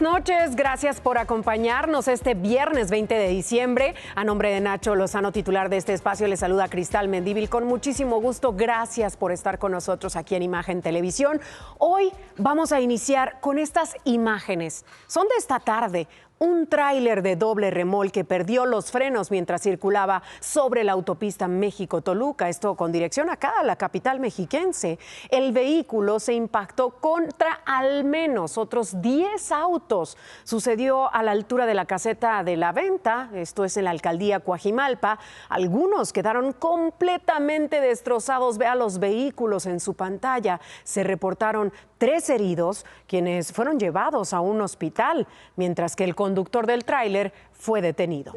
noches, gracias por acompañarnos este viernes 20 de diciembre. A nombre de Nacho Lozano, titular de este espacio, le saluda Cristal Mendívil con muchísimo gusto. Gracias por estar con nosotros aquí en Imagen Televisión. Hoy vamos a iniciar con estas imágenes. Son de esta tarde. Un tráiler de doble remolque perdió los frenos mientras circulaba sobre la autopista México-Toluca, esto con dirección acá a la capital mexiquense. El vehículo se impactó contra al menos otros 10 autos. Sucedió a la altura de la caseta de La Venta, esto es en la alcaldía Coajimalpa. Algunos quedaron completamente destrozados. Vea los vehículos en su pantalla. Se reportaron 3 heridos, quienes fueron llevados a un hospital, mientras que el conductor del tráiler fue detenido.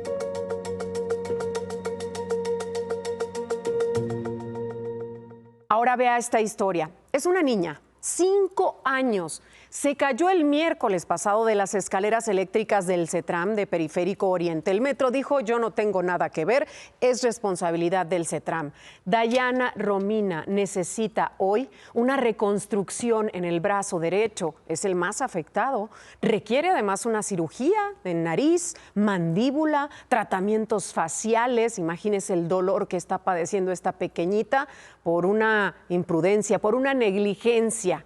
Ahora vea esta historia. Es una niña, 5 años. Se cayó el miércoles pasado de las escaleras eléctricas del CETRAM de Periférico Oriente. El metro dijo: yo no tengo nada que ver, es responsabilidad del CETRAM. Dayana Romina necesita hoy una reconstrucción en el brazo derecho, es el más afectado. Requiere además una cirugía en nariz, mandíbula, tratamientos faciales. Imagínese el dolor que está padeciendo esta pequeñita por una imprudencia, por una negligencia.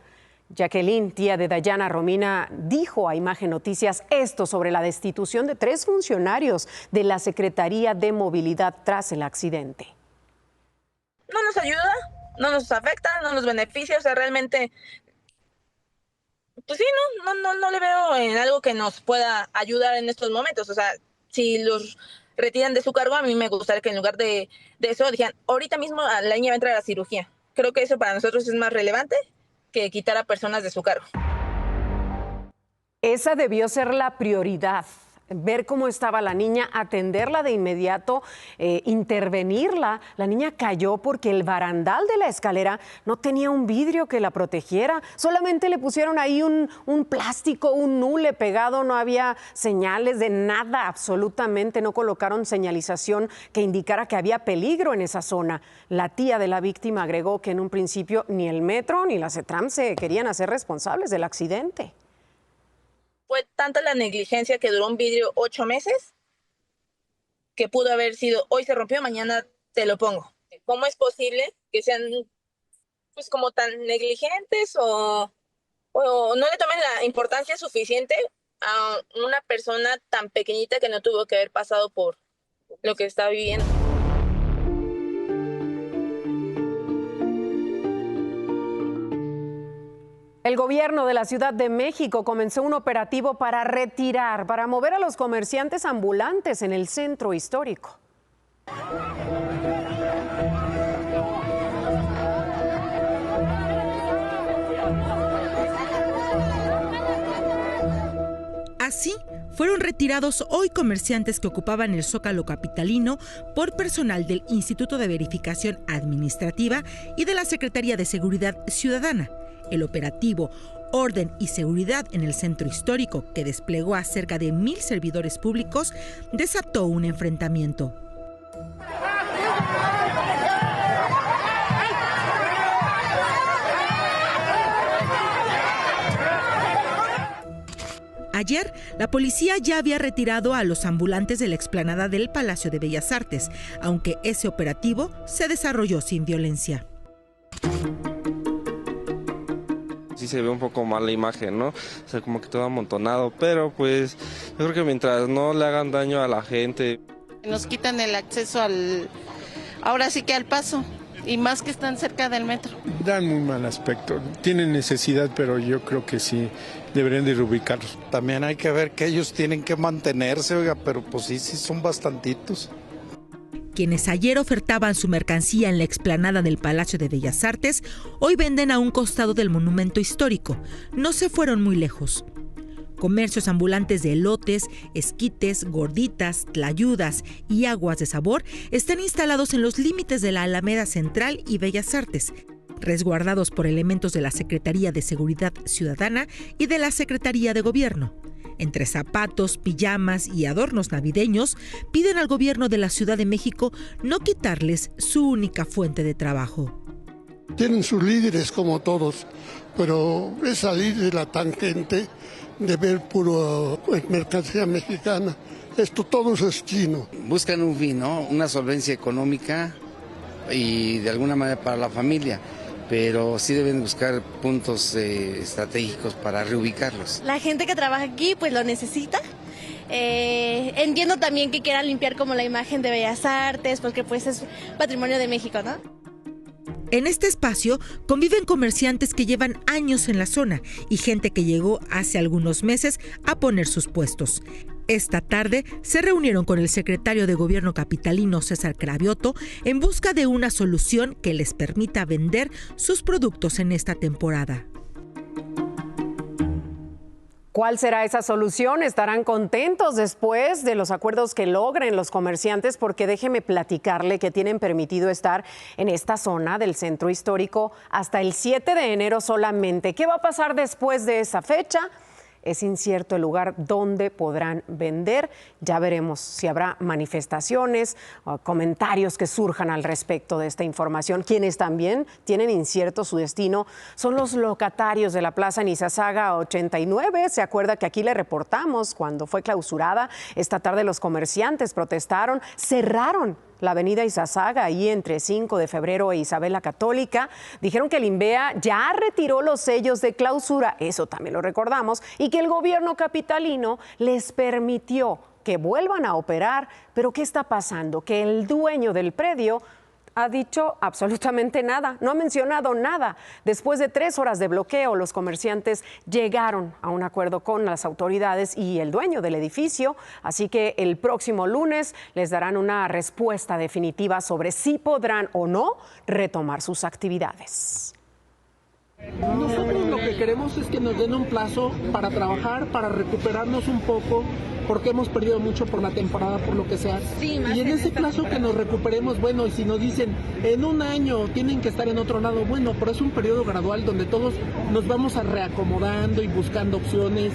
Jacqueline, tía de Dayana Romina, dijo a Imagen Noticias esto sobre la destitución de 3 funcionarios de la Secretaría de Movilidad tras el accidente. No nos ayuda, no nos afecta, no nos beneficia, o sea, realmente, pues sí, no le veo en algo que nos pueda ayudar en estos momentos. O sea, si los retiran de su cargo, a mí me gustaría que en lugar de eso dijeran: ahorita mismo la niña va a entrar a la cirugía. Creo que eso para nosotros es más relevante que quitar a personas de su cargo. Esa debió ser la prioridad, ver cómo estaba la niña, atenderla de inmediato, intervenirla. La niña cayó porque el barandal de la escalera no tenía un vidrio que la protegiera. Solamente le pusieron ahí un plástico, un hule pegado, no había señales de nada, absolutamente. No colocaron señalización que indicara que había peligro en esa zona. La tía de la víctima agregó que en un principio ni el metro ni la CETRAM se querían hacer responsables del accidente. Fue tanta la negligencia que duró un vidrio 8 meses, que pudo haber sido: hoy se rompió, mañana te lo pongo. ¿Cómo es posible que sean pues como tan negligentes o no le tomen la importancia suficiente a una persona tan pequeñita que no tuvo que haber pasado por lo que está viviendo? El gobierno de la Ciudad de México comenzó un operativo para mover a los comerciantes ambulantes en el centro histórico. Así, fueron retirados hoy comerciantes que ocupaban el Zócalo capitalino por personal del Instituto de Verificación Administrativa y de la Secretaría de Seguridad Ciudadana. El operativo Orden y Seguridad en el Centro Histórico, que desplegó a cerca de 1,000 servidores públicos, desató un enfrentamiento. Ayer, la policía ya había retirado a los ambulantes de la explanada del Palacio de Bellas Artes, aunque ese operativo se desarrolló sin violencia. Sí se ve un poco mal la imagen, ¿no? O sea, como que todo amontonado, pero pues yo creo que mientras no le hagan daño a la gente. Nos quitan el acceso ahora sí que al paso, y más que están cerca del metro. Dan muy mal aspecto, tienen necesidad, pero yo creo que sí deberían de reubicarlos. También hay que ver que ellos tienen que mantenerse, oiga, pero pues sí son bastantitos. Quienes ayer ofertaban su mercancía en la explanada del Palacio de Bellas Artes, hoy venden a un costado del monumento histórico. No se fueron muy lejos. Comercios ambulantes de elotes, esquites, gorditas, tlayudas y aguas de sabor están instalados en los límites de la Alameda Central y Bellas Artes, resguardados por elementos de la Secretaría de Seguridad Ciudadana y de la Secretaría de Gobierno. Entre zapatos, pijamas y adornos navideños, piden al gobierno de la Ciudad de México no quitarles su única fuente de trabajo. Tienen sus líderes como todos, pero es salir de la tangente de ver puro mercancía mexicana. Esto todo es chino. Buscan un fin, ¿no? Una solvencia económica y de alguna manera para la familia, pero sí deben buscar puntos estratégicos para reubicarlos. La gente que trabaja aquí pues lo necesita. Entiendo también que quieran limpiar como la imagen de Bellas Artes, porque pues es patrimonio de México, ¿no? En este espacio conviven comerciantes que llevan años en la zona y gente que llegó hace algunos meses a poner sus puestos. Esta tarde se reunieron con el secretario de Gobierno capitalino César Cravioto en busca de una solución que les permita vender sus productos en esta temporada. ¿Cuál será esa solución? ¿Estarán contentos después de los acuerdos que logren los comerciantes? Porque déjeme platicarle que tienen permitido estar en esta zona del centro histórico hasta el 7 de enero solamente. ¿Qué va a pasar después de esa fecha? Es incierto el lugar donde podrán vender. Ya veremos si habrá manifestaciones o comentarios que surjan al respecto de esta información. Quienes también tienen incierto su destino son los locatarios de la Plaza Nizazaga 89. Se acuerda que aquí le reportamos cuando fue clausurada. Esta tarde los comerciantes protestaron, cerraron la avenida Izazaga, ahí entre 5 de febrero e Isabel la Católica. Dijeron que el INVEA ya retiró los sellos de clausura, eso también lo recordamos, y que el gobierno capitalino les permitió que vuelvan a operar. Pero ¿qué está pasando? Que el dueño del predio ha dicho absolutamente nada, no ha mencionado nada. Después de 3 horas de bloqueo, los comerciantes llegaron a un acuerdo con las autoridades y el dueño del edificio, así que el próximo lunes les darán una respuesta definitiva sobre si podrán o no retomar sus actividades. Nosotros lo que queremos es que nos den un plazo para trabajar, para recuperarnos un poco, porque hemos perdido mucho por la temporada, por lo que sea. Sí, y en ese plazo que nos recuperemos, bueno, y si nos dicen en un año tienen que estar en otro lado, bueno, pero es un periodo gradual donde todos nos vamos a reacomodando y buscando opciones.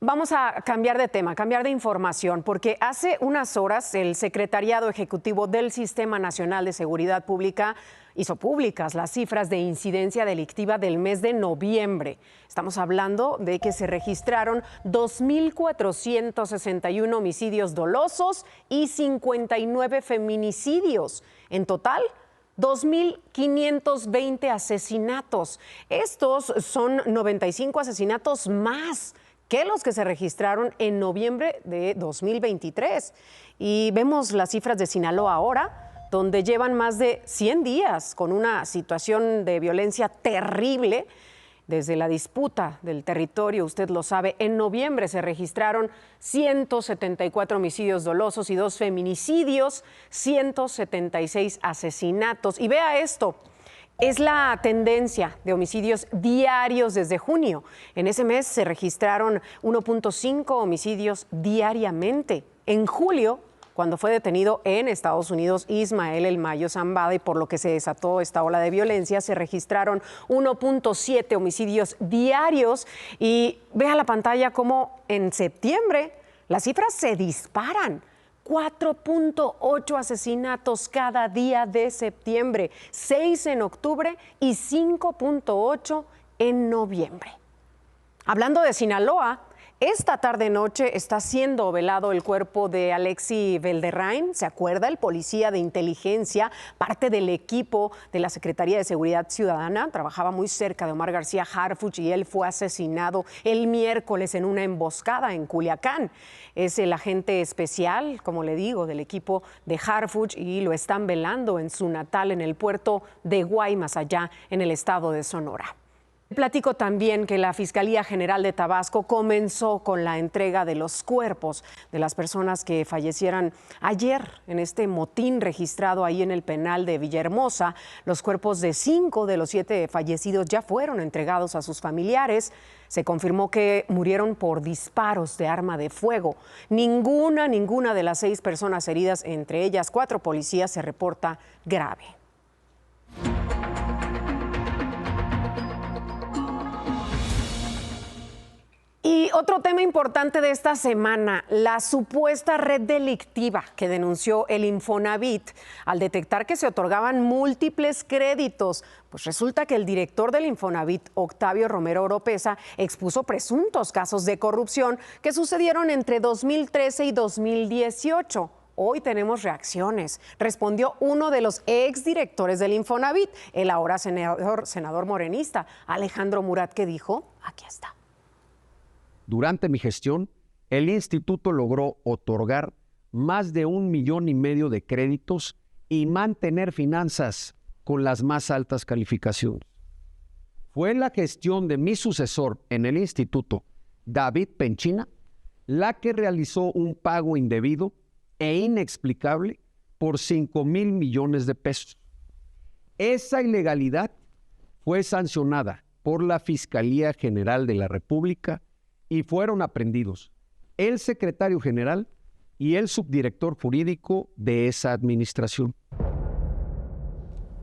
Vamos a cambiar de tema, cambiar de información, porque hace unas horas el Secretariado Ejecutivo del Sistema Nacional de Seguridad Pública hizo públicas las cifras de incidencia delictiva del mes de noviembre. Estamos hablando de que se registraron 2.461 homicidios dolosos y 59 feminicidios. En total, 2.520 asesinatos. Estos son 95 asesinatos más que los que se registraron en noviembre de 2023. Y vemos las cifras de Sinaloa ahora, donde llevan más de 100 días con una situación de violencia terrible. Desde la disputa del territorio, usted lo sabe, en noviembre se registraron 174 homicidios dolosos y 2 feminicidios, 176 asesinatos. Y vea esto. Es la tendencia de homicidios diarios desde junio. En ese mes se registraron 1.5 homicidios diariamente. En julio, cuando fue detenido en Estados Unidos Ismael El Mayo Zambada y por lo que se desató esta ola de violencia, se registraron 1.7 homicidios diarios. Y vea la pantalla cómo en septiembre las cifras se disparan. 4.8 asesinatos cada día de septiembre, 6 en octubre y 5.8 en noviembre. Hablando de Sinaloa, esta tarde-noche está siendo velado el cuerpo de Alexi Valderrain. ¿Se acuerda? El policía de inteligencia, parte del equipo de la Secretaría de Seguridad Ciudadana. Trabajaba muy cerca de Omar García Harfuch y él fue asesinado el miércoles en una emboscada en Culiacán. Es el agente especial, como le digo, del equipo de Harfuch y lo están velando en su natal en el puerto de Guaymas, allá en el estado de Sonora. Platico también que la Fiscalía General de Tabasco comenzó con la entrega de los cuerpos de las personas que fallecieran ayer en este motín registrado ahí en el penal de Villahermosa. Los cuerpos de 5 de los 7 fallecidos ya fueron entregados a sus familiares. Se confirmó que murieron por disparos de arma de fuego. Ninguna de las 6 personas heridas, entre ellas 4 policías, se reporta grave. Y otro tema importante de esta semana, la supuesta red delictiva que denunció el Infonavit al detectar que se otorgaban múltiples créditos. Pues resulta que el director del Infonavit, Octavio Romero Oropesa, expuso presuntos casos de corrupción que sucedieron entre 2013 y 2018. Hoy tenemos reacciones. Respondió uno de los exdirectores del Infonavit, el ahora senador morenista, Alejandro Murat, que dijo, aquí está. Durante mi gestión, el instituto logró otorgar más de 1,5 millones de créditos y mantener finanzas con las más altas calificaciones. Fue la gestión de mi sucesor en el instituto, David Penchina, la que realizó un pago indebido e inexplicable por 5,000 millones de pesos. Esa ilegalidad fue sancionada por la Fiscalía General de la República y fueron aprehendidos el secretario general y el subdirector jurídico de esa administración.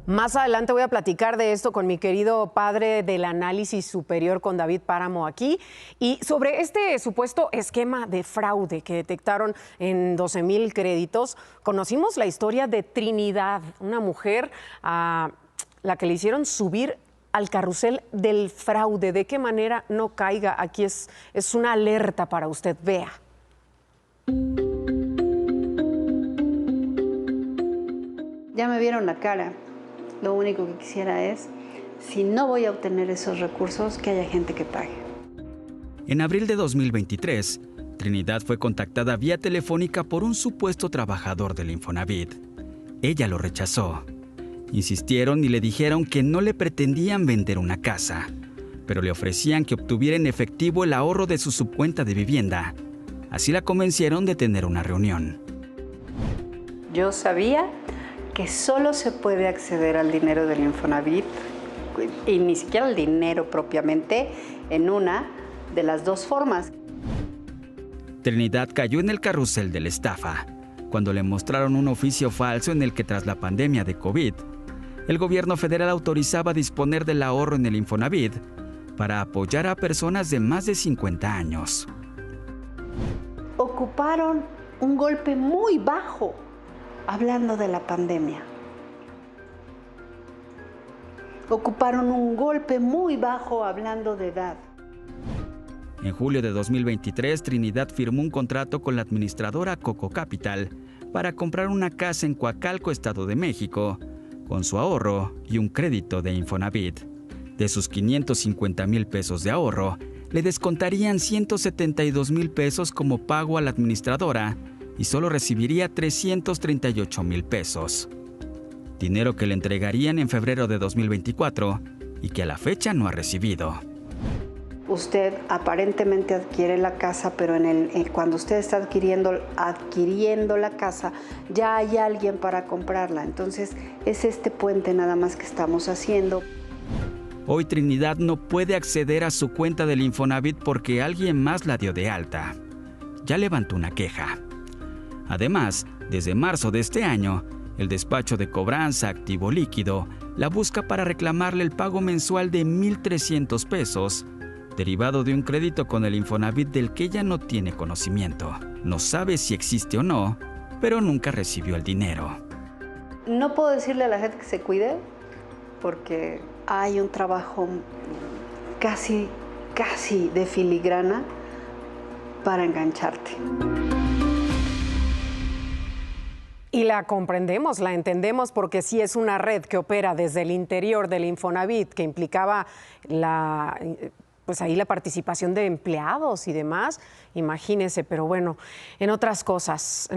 Más adelante voy a platicar de esto con mi querido padre del análisis superior, con David Páramo aquí, y sobre este supuesto esquema de fraude que detectaron en 12,000 créditos. Conocimos la historia de Trinidad, una mujer a la que le hicieron subir al carrusel del fraude. ¿De qué manera no caiga? Aquí es una alerta para usted. Vea. Ya me vieron la cara. Lo único que quisiera es, si no voy a obtener esos recursos, que haya gente que pague. En abril de 2023, Trinidad fue contactada vía telefónica por un supuesto trabajador del Infonavit. Ella lo rechazó. Insistieron y le dijeron que no le pretendían vender una casa, pero le ofrecían que obtuviera en efectivo el ahorro de su subcuenta de vivienda. Así la convencieron de tener una reunión. Yo sabía que solo se puede acceder al dinero del Infonavit, y ni siquiera al dinero propiamente, en una de las dos formas. Trinidad cayó en el carrusel de la estafa, cuando le mostraron un oficio falso en el que, tras la pandemia de COVID, el gobierno federal autorizaba disponer del ahorro en el Infonavit para apoyar a personas de más de 50 años. Ocuparon un golpe muy bajo hablando de la pandemia. Ocuparon un golpe muy bajo hablando de edad. En julio de 2023, Trinidad firmó un contrato con la administradora Coco Capital para comprar una casa en Coacalco, Estado de México, con su ahorro y un crédito de Infonavit. De sus 550,000 pesos de ahorro, le descontarían 172,000 pesos como pago a la administradora y solo recibiría 338,000 pesos. Dinero que le entregarían en febrero de 2024 y que a la fecha no ha recibido. Usted aparentemente adquiere la casa, pero cuando usted está adquiriendo la casa, ya hay alguien para comprarla. Entonces, es este puente nada más que estamos haciendo. Hoy Trinidad no puede acceder a su cuenta del Infonavit porque alguien más la dio de alta. Ya levantó una queja. Además, desde marzo de este año, el despacho de cobranza Activo Líquido la busca para reclamarle el pago mensual de 1,300 pesos, derivado de un crédito con el Infonavit del que ella no tiene conocimiento. No sabe si existe o no, pero nunca recibió el dinero. No puedo decirle a la gente que se cuide, porque hay un trabajo casi de filigrana para engancharte. Y la comprendemos, la entendemos, porque sí es una red que opera desde el interior del Infonavit, que implicaba la participación de empleados y demás. Imagínese, pero bueno, en otras cosas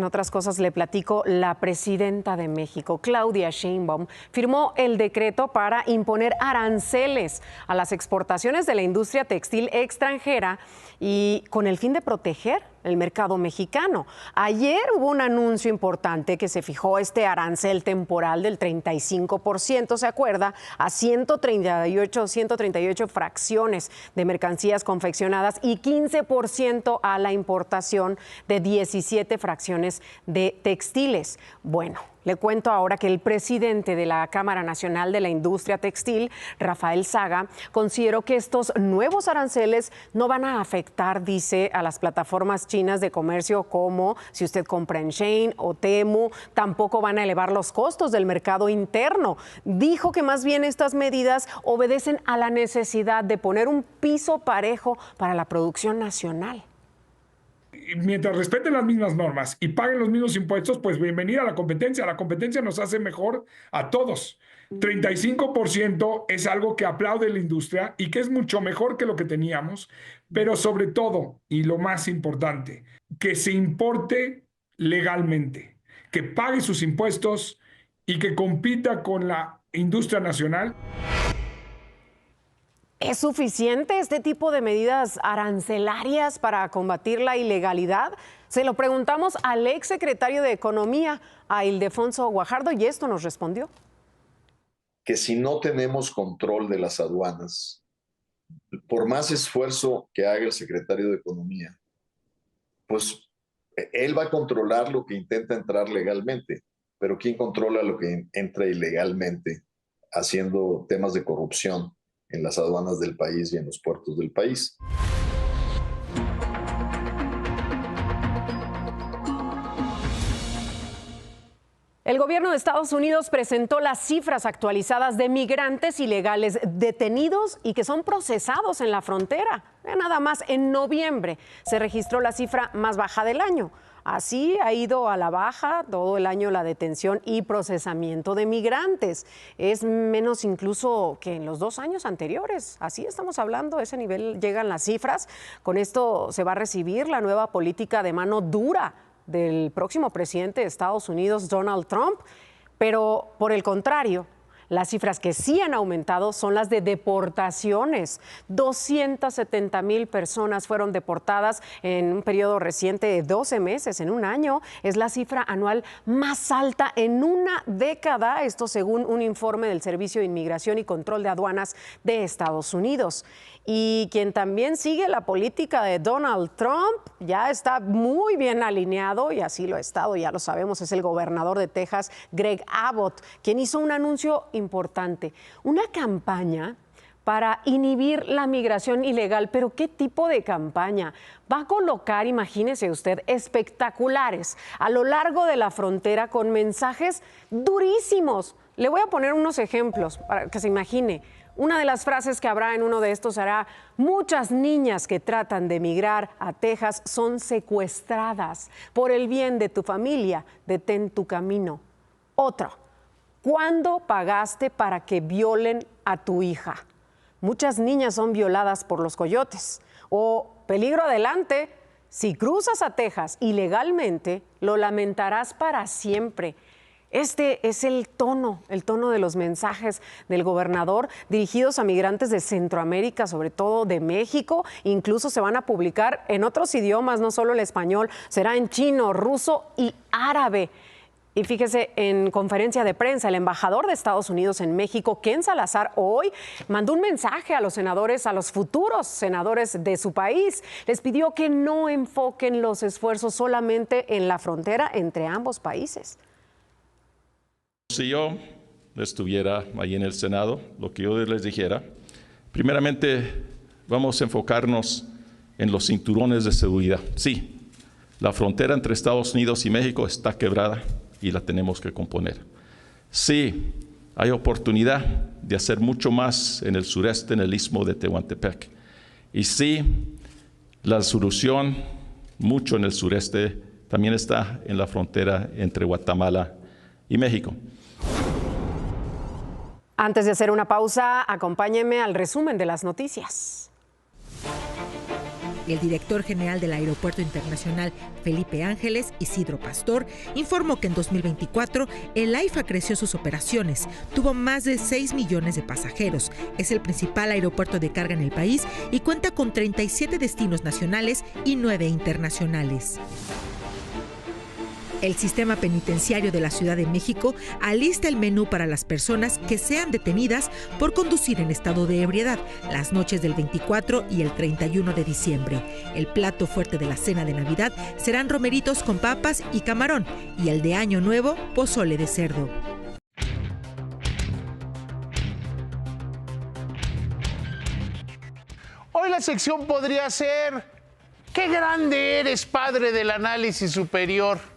le platico. La presidenta de México, Claudia Sheinbaum, firmó el decreto para imponer aranceles a las exportaciones de la industria textil extranjera y con el fin de proteger el mercado mexicano. Ayer hubo un anuncio importante que se fijó este arancel temporal del 35%, ¿se acuerda? A 138 fracciones de mercancías confeccionadas y 15% a la importación de 17 fracciones de textiles. Bueno, Le cuento ahora que el presidente de la Cámara Nacional de la Industria Textil, Rafael Saga, consideró que estos nuevos aranceles no van a afectar, dice, a las plataformas chinas de comercio como si usted compra en Shein o Temu, tampoco van a elevar los costos del mercado interno. Dijo que más bien estas medidas obedecen a la necesidad de poner un piso parejo para la producción nacional. Mientras respeten las mismas normas y paguen los mismos impuestos, pues bienvenida a la competencia. La competencia nos hace mejor a todos. 35% es algo que aplaude la industria y que es mucho mejor que lo que teníamos, pero sobre todo, y lo más importante, que se importe legalmente, que pague sus impuestos y que compita con la industria nacional. ¿Es suficiente este tipo de medidas arancelarias para combatir la ilegalidad? Se lo preguntamos al exsecretario de Economía, a Ildefonso Guajardo, y esto nos respondió. Que si no tenemos control de las aduanas, por más esfuerzo que haga el secretario de Economía, pues él va a controlar lo que intenta entrar legalmente, pero ¿quién controla lo que entra ilegalmente haciendo temas de corrupción en las aduanas del país y en los puertos del país? El gobierno de Estados Unidos presentó las cifras actualizadas de migrantes ilegales detenidos y que son procesados en la frontera. Nada más en noviembre se registró la cifra más baja del año. Así ha ido a la baja todo el año la detención y procesamiento de migrantes. Es menos incluso que en los 2 años anteriores. Así estamos hablando, a ese nivel llegan las cifras. Con esto se va a recibir la nueva política de mano dura del próximo presidente de Estados Unidos, Donald Trump. Pero por el contrario, las cifras que sí han aumentado son las de deportaciones. 270,000 personas fueron deportadas en un periodo reciente de 12 meses, en un año. Es la cifra anual más alta en una década, esto según un informe del Servicio de Inmigración y Control de Aduanas de Estados Unidos. Y quien también sigue la política de Donald Trump ya está muy bien alineado, y así lo ha estado, ya lo sabemos, es el gobernador de Texas, Greg Abbott, quien hizo un anuncio importante, una campaña para inhibir la migración ilegal. ¿Pero qué tipo de campaña? Va a colocar, imagínese usted, espectaculares a lo largo de la frontera con mensajes durísimos. Le voy a poner unos ejemplos para que se imagine. Una de las frases que habrá en uno de estos será: muchas niñas que tratan de emigrar a Texas son secuestradas. Por el bien de tu familia, detén tu camino. Otro: ¿cuándo pagaste para que violen a tu hija? Muchas niñas son violadas por los coyotes. O peligro adelante, si cruzas a Texas ilegalmente, lo lamentarás para siempre. Este es el tono de los mensajes del gobernador dirigidos a migrantes de Centroamérica, sobre todo de México. Incluso se van a publicar en otros idiomas, no solo el español, será en chino, ruso y árabe. Y fíjese, en conferencia de prensa, el embajador de Estados Unidos en México, Ken Salazar, hoy mandó un mensaje a los senadores, a los futuros senadores de su país. Les pidió que no enfoquen los esfuerzos solamente en la frontera entre ambos países. Si yo estuviera ahí en el Senado, lo que yo les dijera, primeramente vamos a enfocarnos en los cinturones de seguridad. Sí, la frontera entre Estados Unidos y México está quebrada y la tenemos que componer. Sí, hay oportunidad de hacer mucho más en el sureste, en el istmo de Tehuantepec. Y sí, la solución, mucho en el sureste, también está en la frontera entre Guatemala y México. Antes de hacer una pausa, acompáñenme al resumen de las noticias. El director general del Aeropuerto Internacional Felipe Ángeles, Isidro Pastor, informó que en 2024 el AIFA creció sus operaciones, tuvo más de 6 millones de pasajeros, es el principal aeropuerto de carga en el país y cuenta con 37 destinos nacionales y 9 internacionales. El sistema penitenciario de la Ciudad de México alista el menú para las personas que sean detenidas por conducir en estado de ebriedad las noches del 24 y el 31 de diciembre. El plato fuerte de la cena de Navidad serán romeritos con papas y camarón, y el de Año Nuevo, pozole de cerdo. Hoy la sección podría ser: ¡qué grande eres, padre del análisis superior!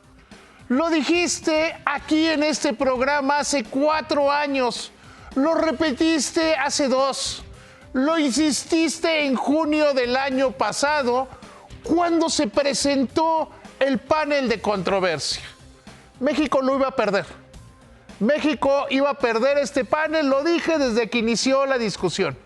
Lo dijiste aquí en este programa hace 4 años, lo repetiste hace 2, lo insististe en junio del año pasado cuando se presentó el panel de controversia. México lo iba a perder. México iba a perder este panel, lo dije desde que inició la discusión.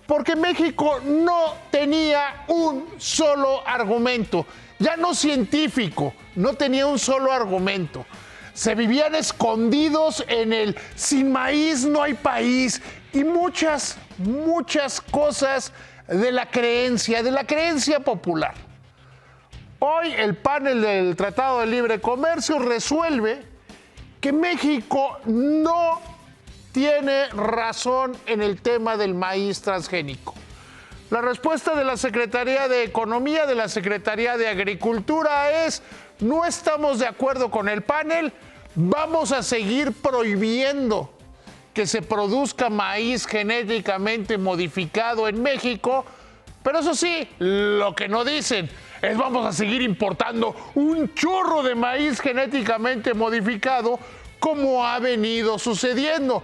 Porque México no tenía un solo argumento, ya no científico, no tenía un solo argumento. Se vivían escondidos en el sin maíz no hay país y muchas cosas de la creencia popular. Hoy el panel del Tratado de Libre Comercio resuelve que México no tiene razón en el tema del maíz transgénico. La respuesta de la Secretaría de Economía, de la Secretaría de Agricultura es: no estamos de acuerdo con el panel, vamos a seguir prohibiendo que se produzca maíz genéticamente modificado en México, pero eso sí, lo que no dicen es: vamos a seguir importando un chorro de maíz genéticamente modificado como ha venido sucediendo.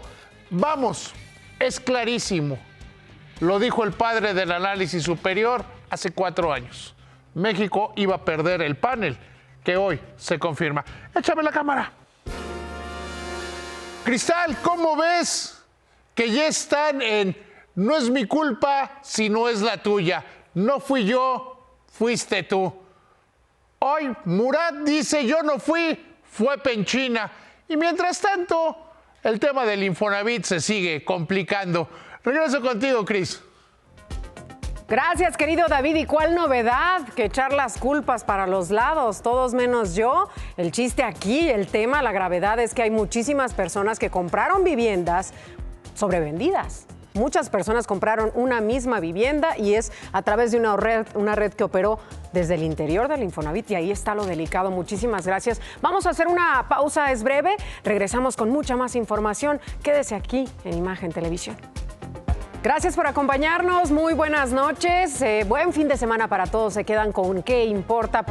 Vamos, es clarísimo. Lo dijo el padre del análisis superior hace 4 años. México iba a perder el panel, que hoy se confirma. Échame la cámara. Cristal, ¿cómo ves que ya están en no es mi culpa si no es la tuya? No fui yo, fuiste tú. Hoy Murat dice: yo no fui, fue Penchina. Y mientras tanto, el tema del Infonavit se sigue complicando. Regreso contigo, Cris. Gracias, querido David. ¿Y cuál novedad? Que echar las culpas para los lados, todos menos yo. El chiste aquí, el tema, la gravedad es que hay muchísimas personas que compraron viviendas sobrevendidas. Muchas personas compraron una misma vivienda y es a través de una red que operó desde el interior del Infonavit, y ahí está lo delicado. Muchísimas gracias. Vamos a hacer una pausa, es breve. Regresamos con mucha más información. Quédese aquí en Imagen Televisión. Gracias por acompañarnos. Muy buenas noches. Buen fin de semana para todos. Se quedan con ¿Qué importa?